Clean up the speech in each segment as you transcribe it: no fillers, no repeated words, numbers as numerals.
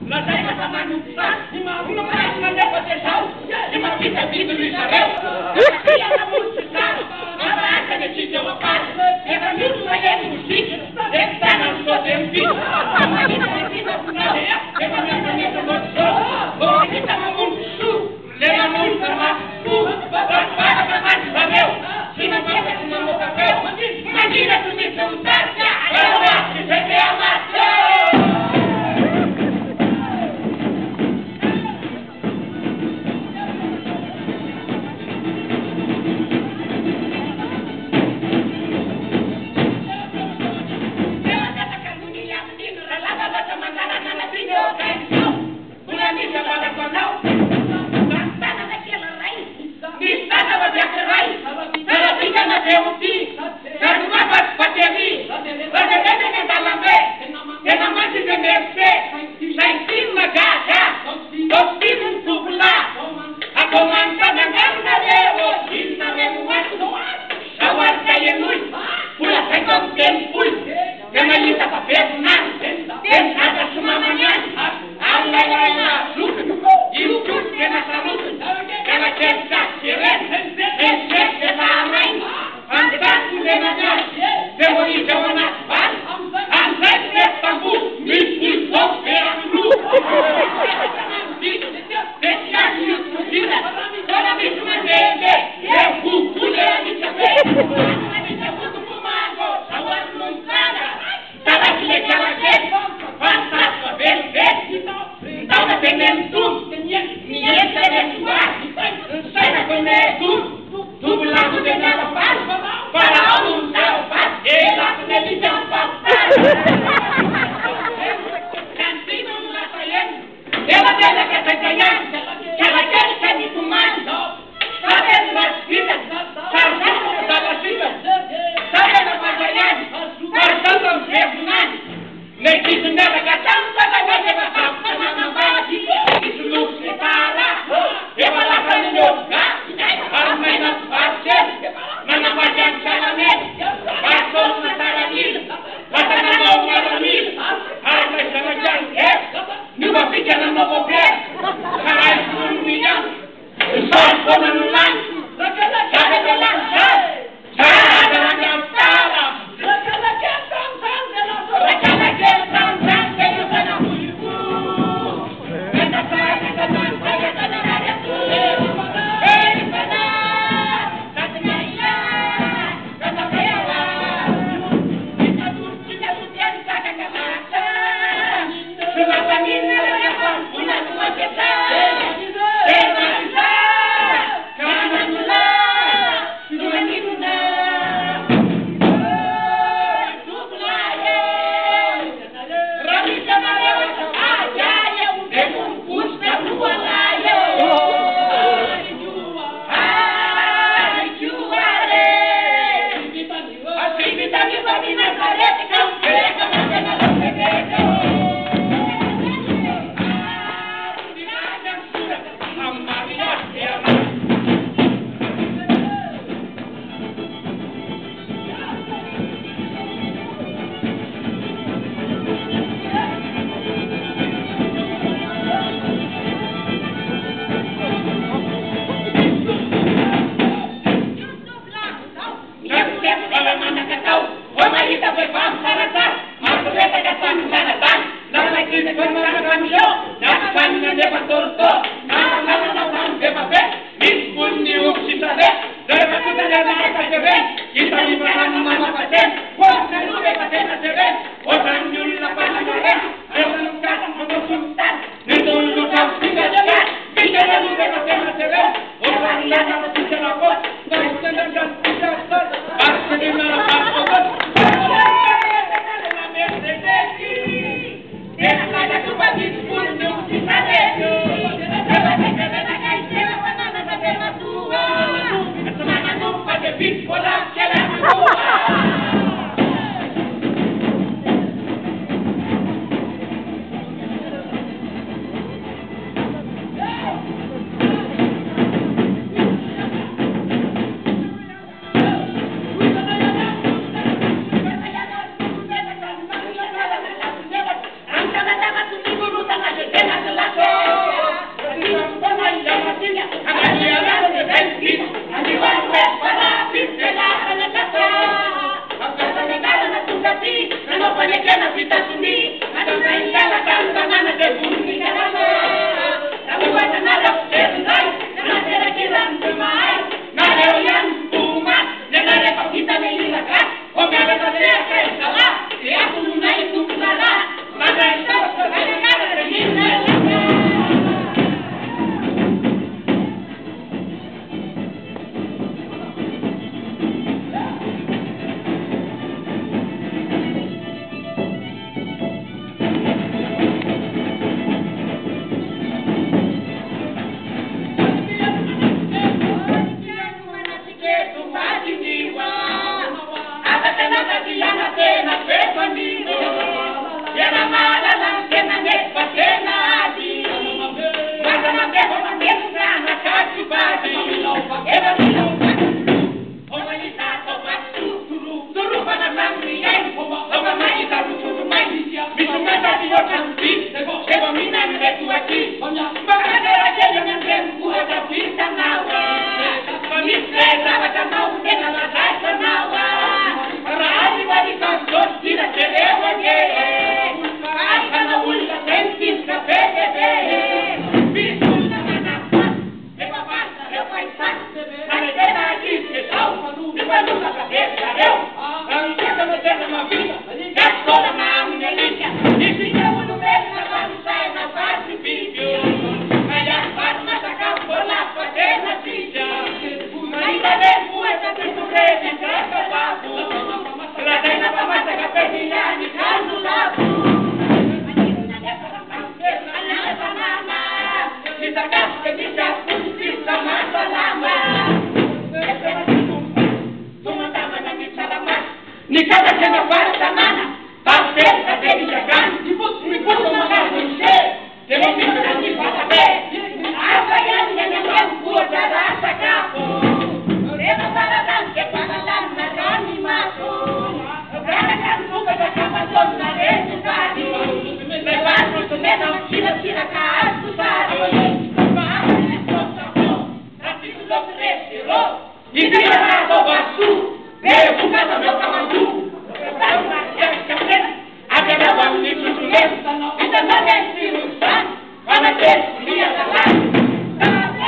La tega de manuxar, una pàgina de pateixau, i m'havia vist l'Isabel, que hi ha la música, la braca de xitxa o pas, que de mi no hi ha músic, estan al tot en fi, amb aquesta vecina final, que va més a més amb el sol, o aquesta amb un suc, le va molt de mà, les pares de mans de Déu, si no veus una boca feu, imagina't un disfrutar, però va, si se te amassa. Hola, sarcastica de capulista masalama. Tumandama na ni salamat. Ni kada kena para samana. Papel kadeni jagan. Ribut mengarusi. Demo mikir ni patabe. Apa yang dengan kuda rasa kapu. Demo baladan ke baladan narani masuk. Baladan buka kapan dona reju tadi. Lepas itu memang kira-kira kaas besar. Tapi sudah resiro. Ini adalah obatku. Dia bukan sama kamanku. Tahu yang kemarin ada dalam itu tulis. Kita makan sirusan. Karena dia salah. Não,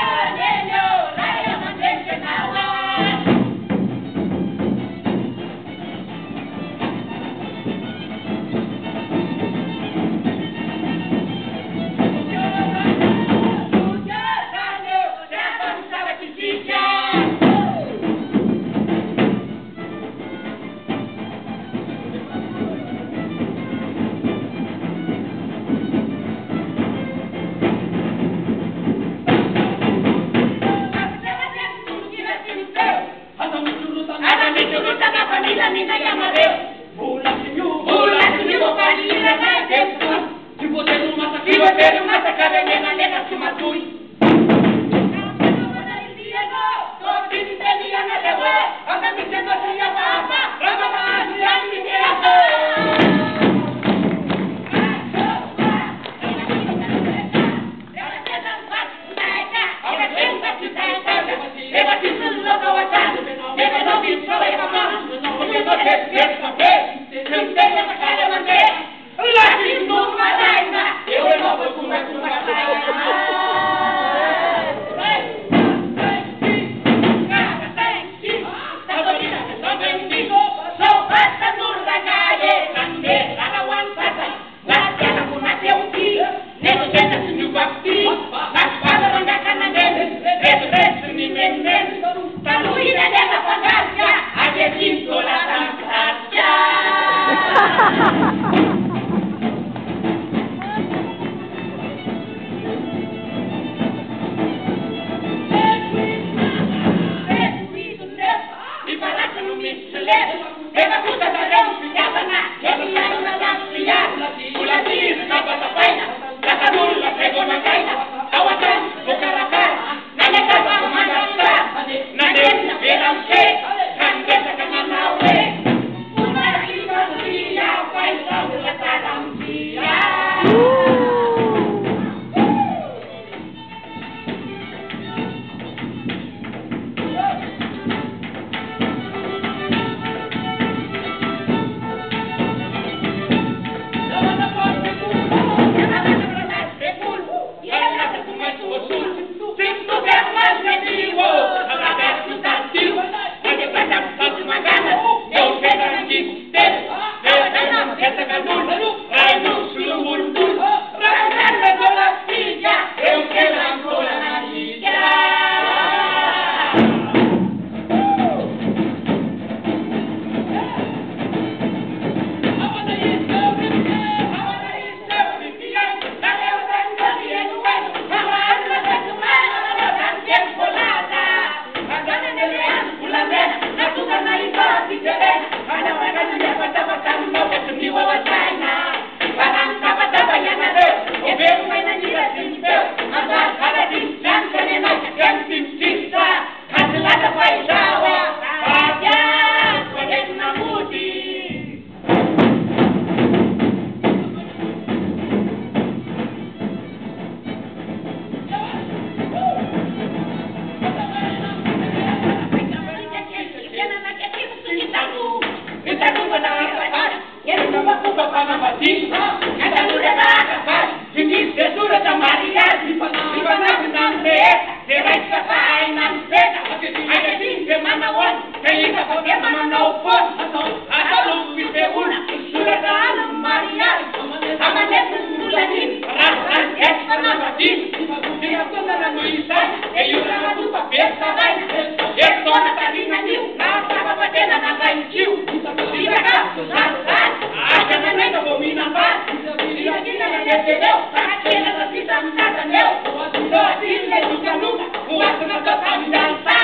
atao tamin'ansa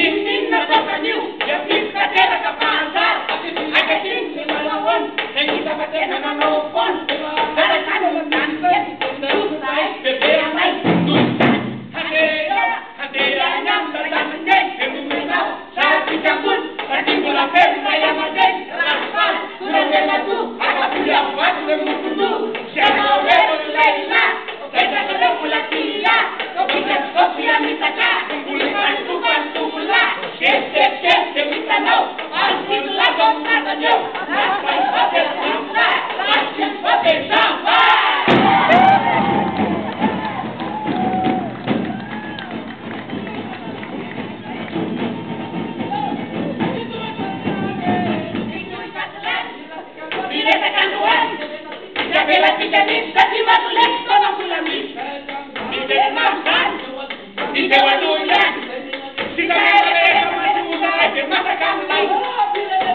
inona ataokan'io dia misy teraka fahanjara akatiny ny malahoany da hita fa tena nanao foana karakany alatany zahay bebe anay handeha any amin'ny tataminay emomenao sady kambony satria mbola fevina iamanay rasfala kuranelado akapoly avovaty le mokono sianao reolleila Tetakareo mula tila kopi amitaka Bulipantupantulah Shep mitanau Alhamdulillah Gomnatanyo Nasai hotel sampai Nasib hotel sampai Bila tekan tuan Tidak bela tiga nih Tapi matulah Tolong ulami Tidak makan Tidak wadulan Tidak ada masuk aja masa kamu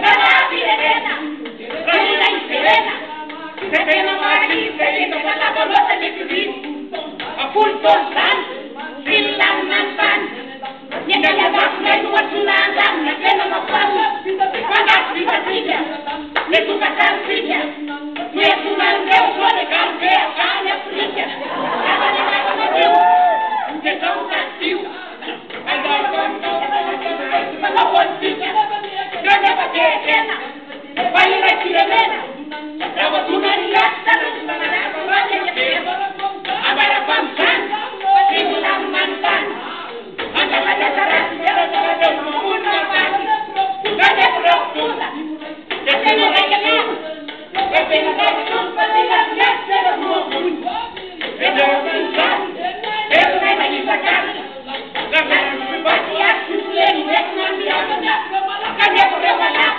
Nada sirena Ramuna sirena Serena mari Serena kata bolos aja kiri Apul tosan Silang mantan Nyakanya bakal buat sunangan Nakena makan Panas bisa tidak Itu kata tidak Mesunan Deus oleh kampe Kanya priya Kanya Deus Então nasceu Malawan tidak Ganda pekerjaan Bayi sirena Rawa tunariak Terus mengenai Abara bangsan Simulang mantan Anda sarat Jalan-jalan Menggunakan Ganda produk Jadi mereka Kepala Dasun Pilihan Yasser Mungkin Ada bangsan Ada lagi sekarang Karena Bagi aku selain Vietnam Biarnya Kaya berwalat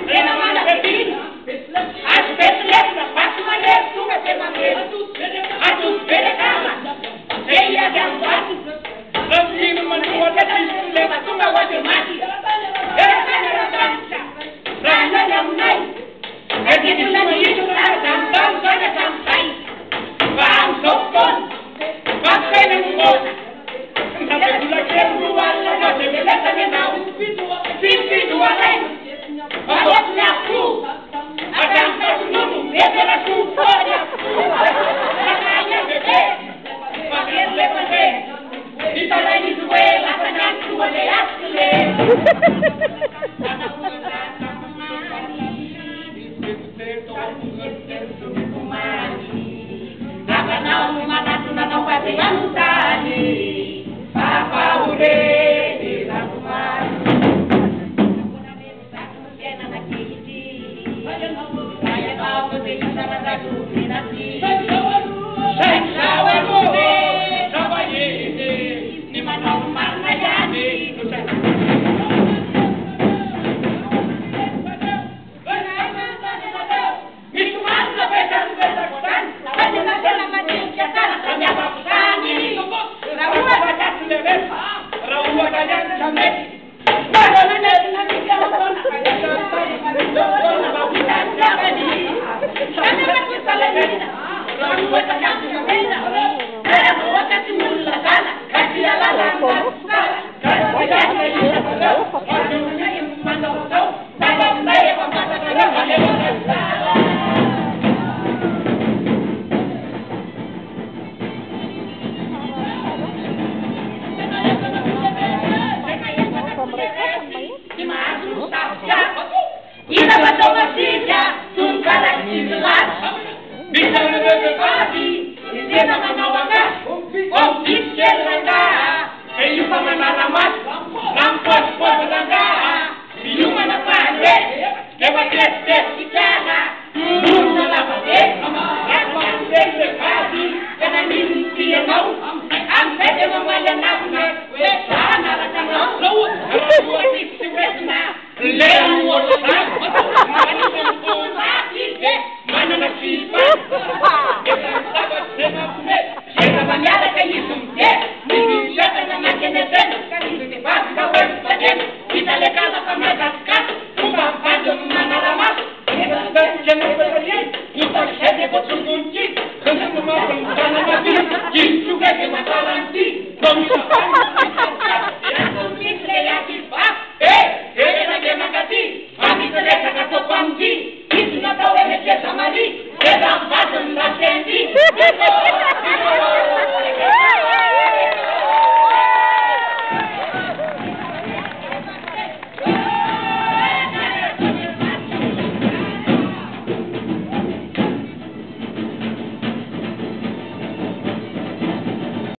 Rena mana berdiri Aspek lesa Pasma lesu Ketemamil Aduh berekama Saya gambar Lebih menua Dari lewat Tunggu wajah mati Berekanya bangsa Rana yang naik Jadi lagi itu Dan saya sampai Bang Sokon Bangsa yang membuat Sampai pula kira keluar Lama sebelatan yang tahu Sisi dua lain Bawa nyaku Ada angka menunggu Dia telah sumpahnya Makanya bebe Makin lepade Kita lagi suwe Lapangan suwe leak sele Nakanau Manatu nanawati Yamutani Papa ure di lakukan Saya mau bertemu sama satu dinasti Saya warude Sama yede Di mana mana jadi Misuman sepedan-pedan Hanya nak mati Jatah Hanya bapusani Rawa baca suleves Rawa kaya sampai Bagaimana dengan kita Kaya sampai Dona babusan Jadi Karena aku salah dina Rawa kaya sampai Saya bawa kasih mula sana Kasih alalan Kasih kasih Orangnya yang mandau Sabang saya Pematakan Kaya Ina betul masihnya Tungkalan jelas Bisa berbagi Di sana manawakas Om Iskir Rangga Kayu pamana ramas Rampos Potelangga Biu mana pandai Lewat des bicara Bunda lapade Yang pandai berbagi Karena mimpi yang mau Ampe dia memayan nafne Sana rasa mau Kalau buat isi wesna Lewu otak Mana sempurna mati Mana nasibat Kita sahabat semapne Kita banyara kayu sumke Mimpi siapa nama keneten Kali setiap kawan baden Kita lekal apa mataskan Bukan padam mana ramas Kita jangan berlian Kita saja betul kunci Kena memakan tanah mati Jin juga kemasalah nanti Kami